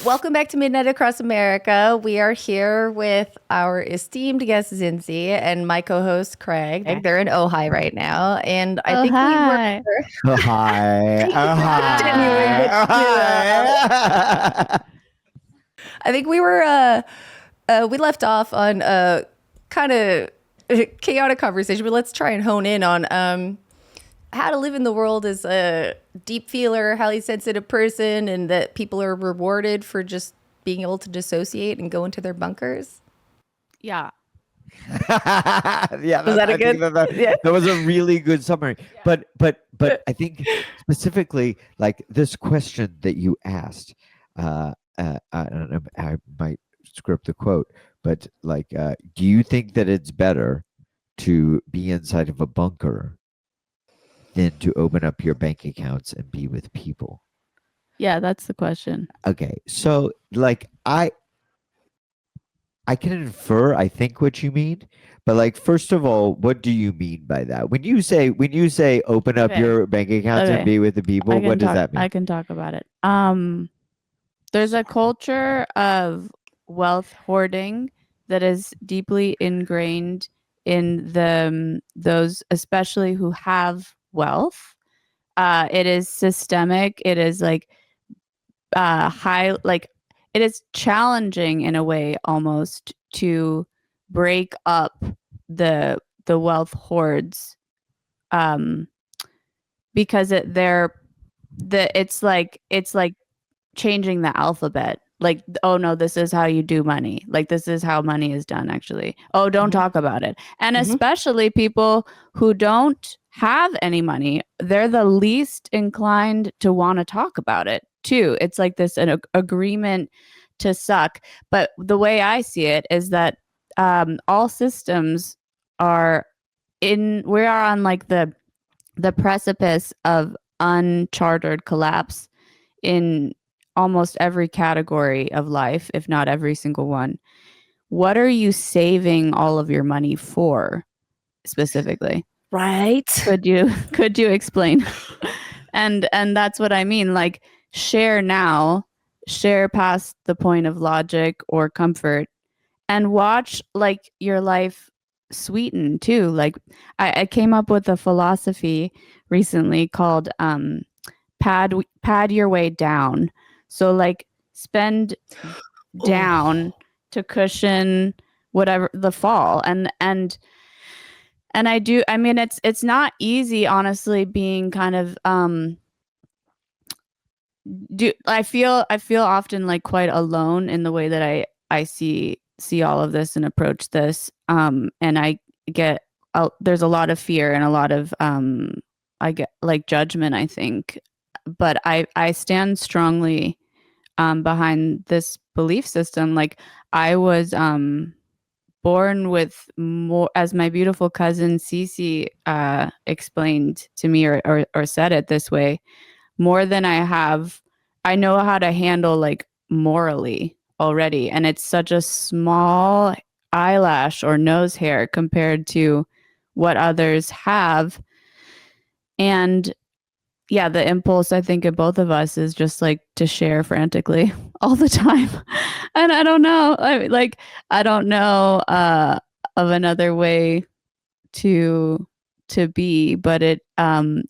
Welcome back to Midnight Across America. We are here with our esteemed guest Zinzi and my co-host Craig. They're in Ojai right now, and I think we were Hi. Oh, hi. Oh, continuing hi. Oh, hi. I think we left off on a kind of chaotic conversation, but let's try and hone in on how to live in the world as a deep feeler, highly sensitive person, and that people are rewarded for just being able to dissociate and go into their bunkers. Yeah. Yeah, Was that a I think good? that was a really good summary. But I think specifically like this question that you asked, I don't know, I might script the quote, but like, do you think that it's better to be inside of a bunker than to open up your bank accounts and be with people? Yeah, that's the question. Okay, so like I can infer, I think, what you mean, but like, first of all, what do you mean by that? When you say open up Okay. your bank accounts and Okay. be with the people, what does that mean? I can talk about it. There's a culture of wealth hoarding that is deeply ingrained in those especially who have wealth. It is systemic. It is like it is challenging in a way almost to break up the wealth hoards um because it's like changing the alphabet, like, oh no, this is how you do money, like this is how money is done actually, oh don't talk about it. And especially people who don't have any money, they're the least inclined to want to talk about it too. It's like this an agreement to suck. But the way I see it is that all systems are we are on like the precipice of unchartered collapse in almost every category of life, if not every single one. What are you saving all of your money for specifically? Right. Could you explain? and that's what I mean. Like, share now, share past the point of logic or comfort, and watch like your life sweeten too. Like I came up with a philosophy recently called pad your way down. So like spend down to cushion whatever the fall. And I mean it's not easy, honestly, being kind of I feel often like quite alone in the way that I see all of this and approach this, and I get there's a lot of fear and a lot of I get like judgment, I think, but I stand strongly behind this belief system. Like I was born with more, as my beautiful cousin Cece explained to me, or said it this way, more than I know how to handle like morally already. And it's such a small eyelash or nose hair compared to what others have. And yeah, the impulse I think of both of us is just like to share frantically all the time. And I don't know. I don't know of another way to be, but it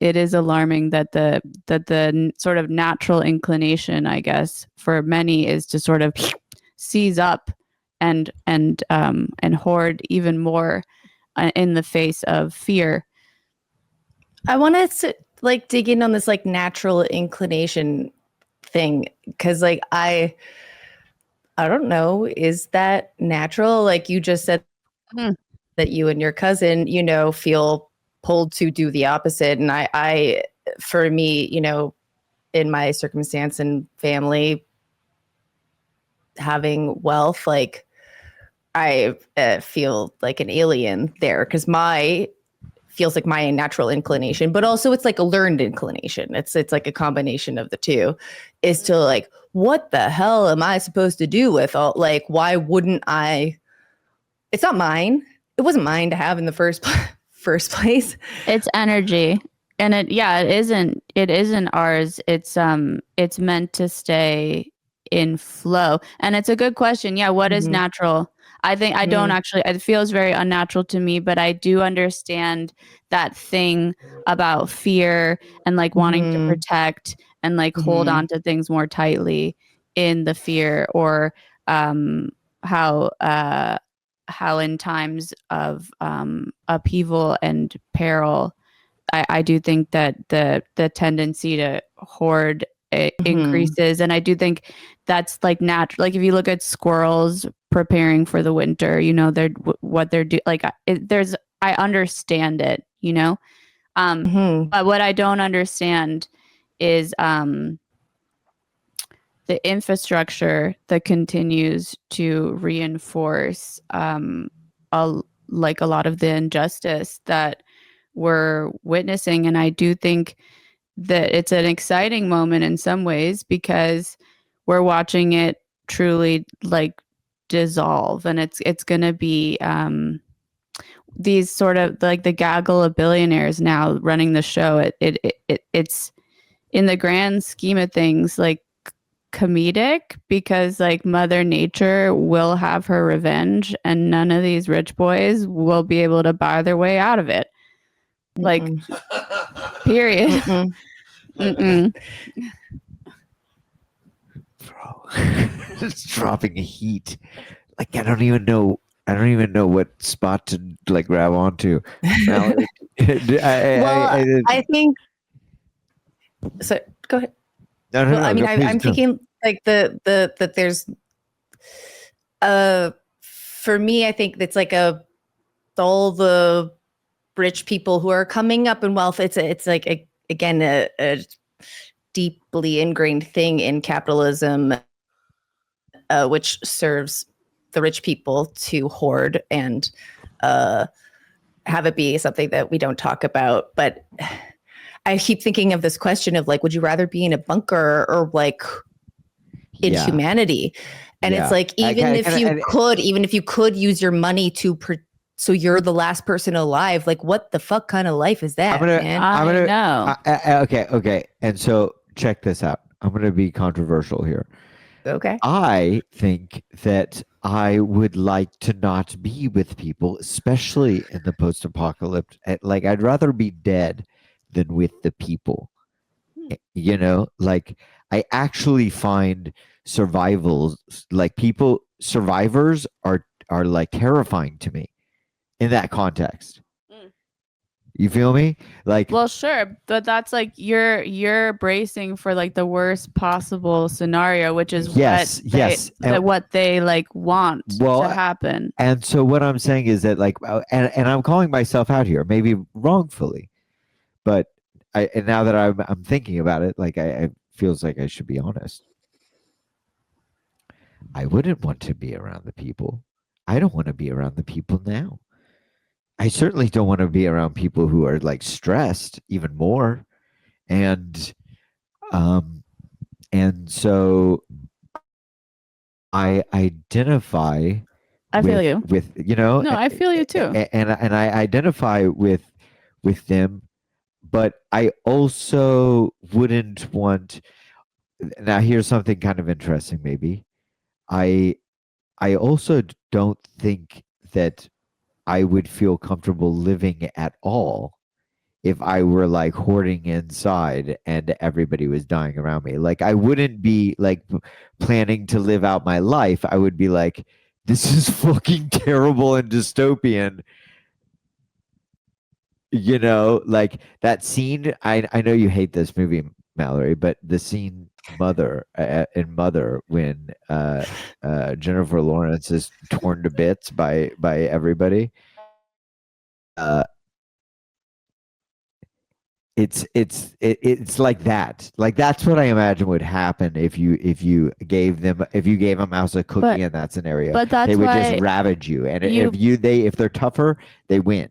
is alarming that the sort of natural inclination, I guess, for many is to sort of seize up and hoard even more in the face of fear. I wanted to like dig in on this like natural inclination thing, because like I don't know, is that natural? Like you just said that you and your cousin, feel pulled to do the opposite. And I for me, in my circumstance and family, having wealth, like I feel like an alien there, because my feels like my natural inclination, but also it's like a learned inclination. It's like a combination of the two, is to like, what the hell am I supposed to do with all, like, why wouldn't I? It's not mine. It wasn't mine to have in the first place. It's energy. And it isn't ours. It's meant to stay in flow. And it's a good question. Yeah, what is Mhm. natural? I think I don't actually, it feels very unnatural to me, but I do understand that thing about fear and like wanting to protect and like hold on to things more tightly in the fear, or how in times of upheaval and peril, I do think that the tendency to hoard increases, and I do think that's like natural. Like if you look at squirrels preparing for the winter, you know, they're what they're doing. Like I understand it, you know, but what I don't understand is the infrastructure that continues to reinforce like a lot of the injustice that we're witnessing. And I do think that it's an exciting moment in some ways because we're watching it truly like dissolve, and it's going to be these sort of like the gaggle of billionaires now running the show. It's in the grand scheme of things like comedic, because like Mother Nature will have her revenge and none of these rich boys will be able to buy their way out of it. Like, period. Mm-mm. Bro, it's dropping heat. Like I don't even know what spot to like grab onto. Mallory, I think so. Go ahead. No, Well, I mean, please I'm go. thinking like that there's for me, I think it's like all the rich people who are coming up in wealth. It's like again a deeply ingrained thing in capitalism, which serves the rich people to hoard and have it be something that we don't talk about. But I keep thinking of this question of like, would you rather be in a bunker or like in humanity? And it's like, even if you could use your money to so you're the last person alive, like what the fuck kind of life is that, man? I know. Okay. And so check this out. I'm going to be controversial here. Okay. I think that I would like to not be with people, especially in the post-apocalypse. Like I'd rather be dead than with the people. You know, like I actually find survivors are like terrifying to me in that context. You feel me? Like, well, sure, but that's like you're bracing for like the worst possible scenario, which is what they like want to happen. And so what I'm saying is that like, and I'm calling myself out here, maybe wrongfully, but and now that I'm thinking about it, like I feels like I should be honest. I wouldn't want to be around the people. I don't want to be around the people now. I certainly don't want to be around people who are like stressed even more. And so I identify I feel you. with, you know, No, I feel you too. And I identify with them, but I also wouldn't want. Now here's something kind of interesting maybe. I also don't think that I would feel comfortable living at all if I were like hoarding inside and everybody was dying around me. Like I wouldn't be like planning to live out my life. I would be like, this is fucking terrible and dystopian. You know, like that scene. I know you hate this movie, Mallory, but the scene in Mother when Jennifer Lawrence is torn to bits by everybody. It's like that. Like that's what I imagine would happen if you gave a mouse a cookie in that scenario. But that's they would why just ravage you, and if they're tougher, they win.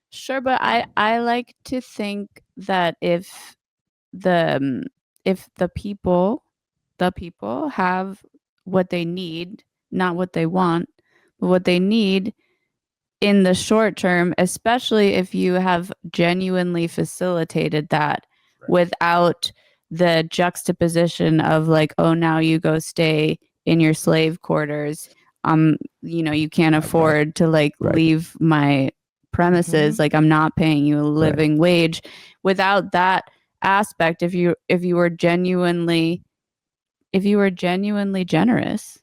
Sure, but I like to think that if the people have what they need, not what they want, but what they need in the short term, especially if you have genuinely facilitated that without the juxtaposition of like, oh, now you go stay in your slave quarters. You can't afford to like leave my premises. Like, I'm not paying you a living wage. Without that aspect, if you were genuinely generous,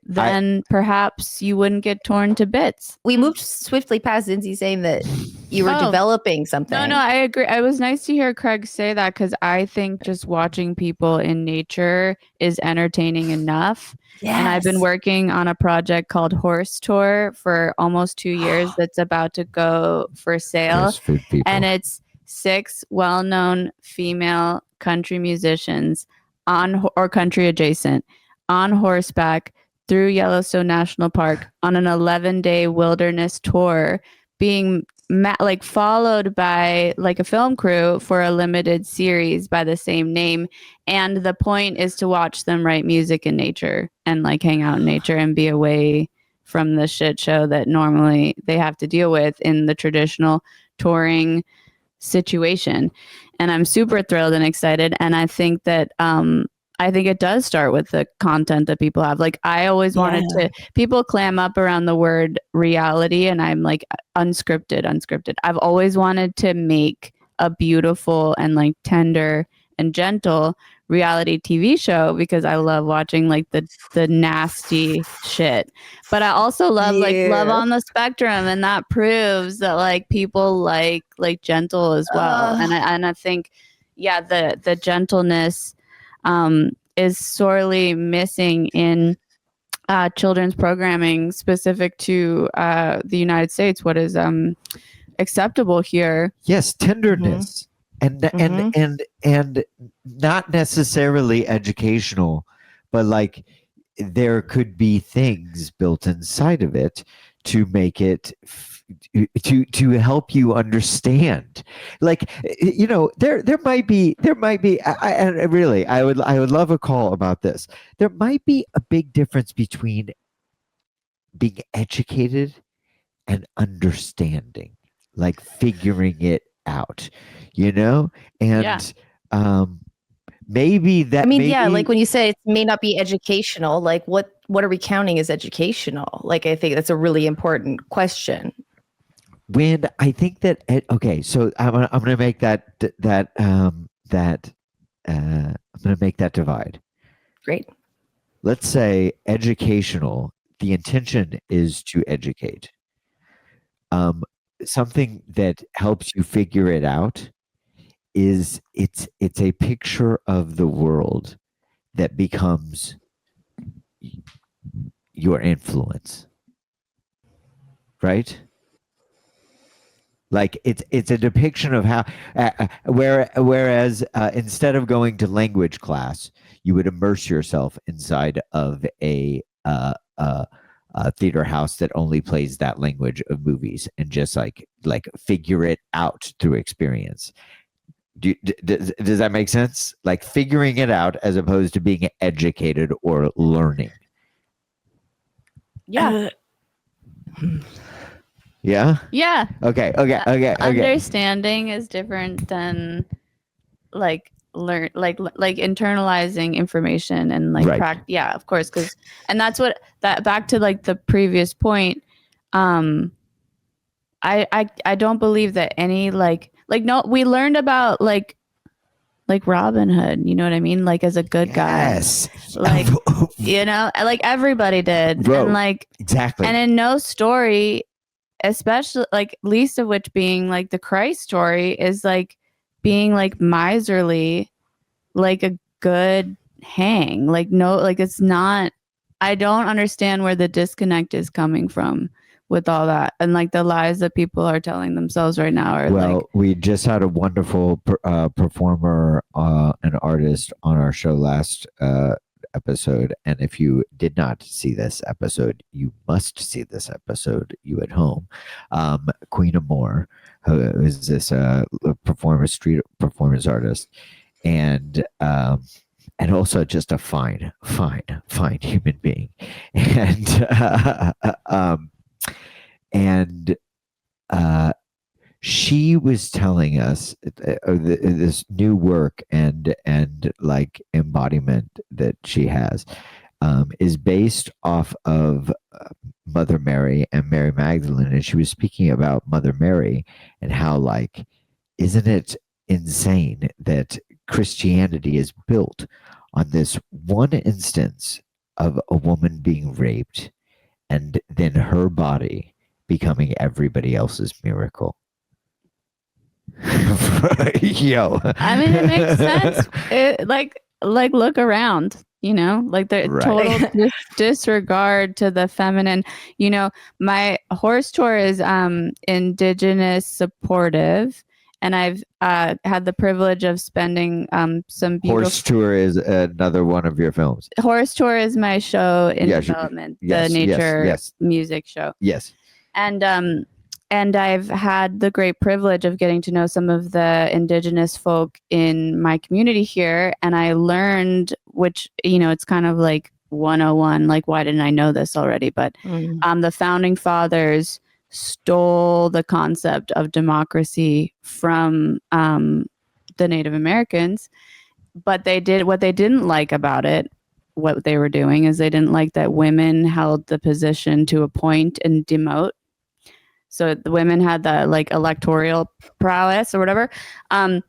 then perhaps you wouldn't get torn to bits. We moved swiftly past Zinzi saying that you were developing something. No, I agree. It was nice to hear Craig say that, because I think just watching people in nature is entertaining enough. Yes. And I've been working on a project called Horse Tour for almost 2 years that's about to go for sale. And it's 6 well-known female country musicians or country adjacent on horseback through Yellowstone National Park on an 11-day wilderness tour, being followed by like a film crew for a limited series by the same name. And the point is to watch them write music in nature and like hang out in nature and be away from the shit show that normally they have to deal with in the traditional touring situation. And I'm super thrilled and excited. And I think that it does start with the content that people have. Like, I always wanted to, people clam up around the word reality, and I'm like, unscripted. I've always wanted to make a beautiful and like tender and gentle reality TV show, because I love watching like the nasty shit. But I also love like Love on the Spectrum, and that proves that like people like gentle as well. And I think, the gentleness is sorely missing in children's programming specific to the United States. What is acceptable here? Yes, tenderness. And not necessarily educational, but like there could be things built inside of it to make it to help you understand. Like, there might be I would love a call about this. There might be a big difference between being educated and understanding, like figuring it out, and maybe that. Like when you say it may not be educational, like what are we counting as educational? Like, I think that's a really important question. When I think that so I'm gonna make that I'm gonna make that divide. Great. Let's say educational. The intention is to educate. Something that helps you figure it out is it's a picture of the world that becomes your influence, right? Like it's a depiction of how whereas instead of going to language class, you would immerse yourself inside of a theater house that only plays that language of movies, and just like figure it out through experience. Does that make sense? Like figuring it out as opposed to being educated or learning. Yeah. Yeah. Yeah. Okay. Understanding is different than like internalizing information and like of course, because that's what back to like the previous point. I don't believe that any no, we learned about like Robin Hood, you know what I mean? Like as a good guy. Like like everybody did. Bro, and like exactly. And in no story, especially like least of which being like the Christ story, is like being like miserly, like a good hang. Like no, like it's not. I don't understand where the disconnect is coming from with all that, and like the lies that people are telling themselves right now are we just had a wonderful performer, an artist on our show last episode, and if you did not see this episode, you must see this episode, you at home. Queen Amore, who is this street performance artist, and also just a fine human being, and she was telling us this new work and like embodiment that she has is based off of Mother Mary and Mary Magdalene, and she was speaking about Mother Mary and how, like, isn't it insane that Christianity is built on this one instance of a woman being raped and then her body becoming everybody else's miracle? Yo, I mean, it makes sense. Like look around, like the total disregard to the feminine. My horse tour is indigenous supportive, and I've had the privilege of spending some beautiful. Horse Tour is another one of your films. Horse Tour is my show in development, the nature music show. Yes. And I've had the great privilege of getting to know some of the indigenous folk in my community here. And I learned, which, it's kind of like 101, like, why didn't I know this already? But the founding fathers stole the concept of democracy from the Native Americans. But what they didn't like about it, what they were doing, is they didn't like that women held the position to appoint and demote. So the women had the like electoral prowess or whatever. And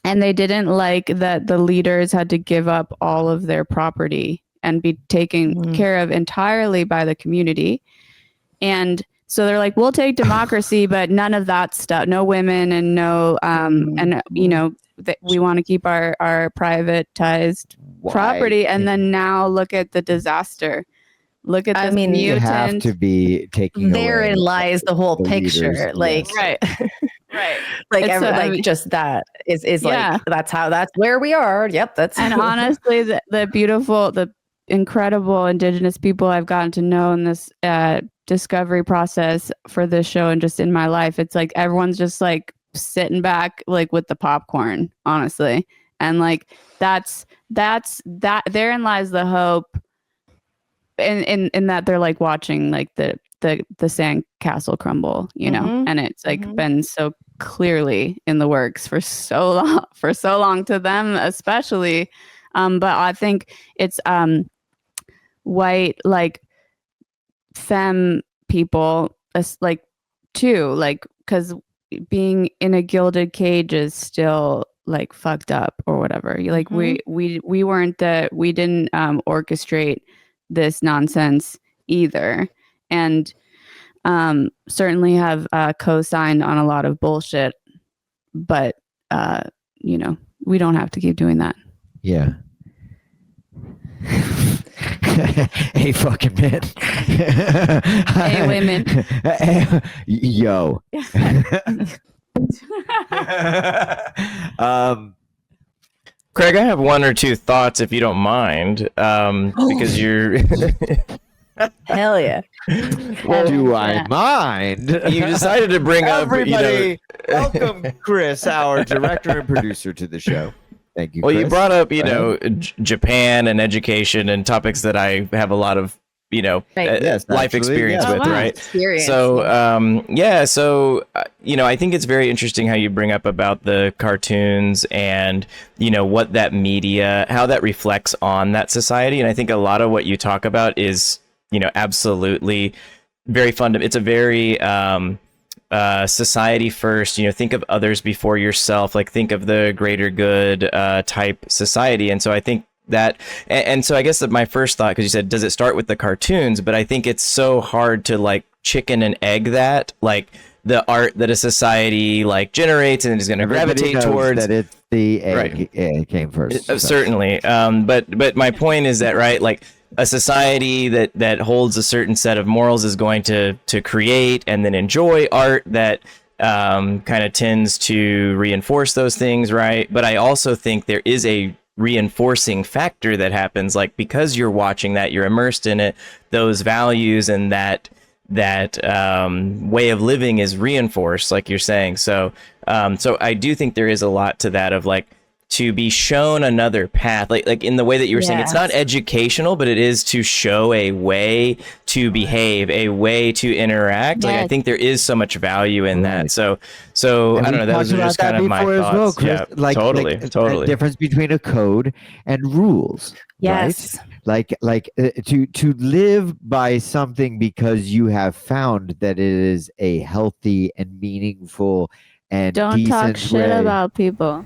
they didn't like that the leaders had to give up all of their property and be taken care of entirely by the community. And so they're like, we'll take democracy, but none of that stuff, no women and no, we want to keep our privatized property. And then now look at the disaster. Look at this mutant. You have to be taking therein lies the whole picture. Like, right. Like, just that is like, that's where we are. Yep. That's and honestly, the beautiful, the incredible indigenous people I've gotten to know in this discovery process for this show and just in my life, it's like everyone's just like sitting back, like with the popcorn, honestly. And like, that's therein lies the hope. In that they're like watching like the sand castle crumble, and it's like been so clearly in the works for so long to them, especially. But I think it's white, like, femme people, like, too, like, because being in a gilded cage is still like fucked up or whatever. Like we didn't orchestrate this nonsense either, and certainly have co-signed on a lot of bullshit, but we don't have to keep doing that. Yeah. Hey, fucking men. Hey, women. Yo. Craig, I have one or two thoughts, if you don't mind, because you're... Hell yeah. Well, do I mind? You decided to bring Everybody, welcome Chris, our director and producer, to the show. Thank you, Well, Chris. you brought up, Japan and education and topics that I have a lot of, life experience with, right? So, I think it's very interesting how you bring up about the cartoons and, what that media, how that reflects on that society. And I think a lot of what you talk about is, absolutely very fundamental. It's a very society first, think of others before yourself, like think of the greater good type society. And so I think that, and so I guess that my first thought, because you said, does it start with the cartoons? But I think it's so hard to like chicken and egg that, like the art that a society like generates and is going to gravitate towards. That it's the egg, right. Came first. Certainly. But my point is that, right, like a society that holds a certain set of morals is going to create and then enjoy art that kind of tends to reinforce those things, right? But I also think there is a reinforcing factor that happens, like because you're watching that, you're immersed in it, those values and that way of living is reinforced, like you're saying. So I do think there is a lot to that of like to be shown another path, like in the way that you were saying, it's not Yes. educational, but it is to show a way to behave, a way to interact. Like I Yes. think there is so much value in that. Right. So And I don't we know. Those talked are about just that kind of my before as well, thoughts. Chris. Yeah, totally. The difference between a code and rules. Yes. Right? To live by something because you have found that it is a healthy and meaningful and Don't talk decent shit way. about people.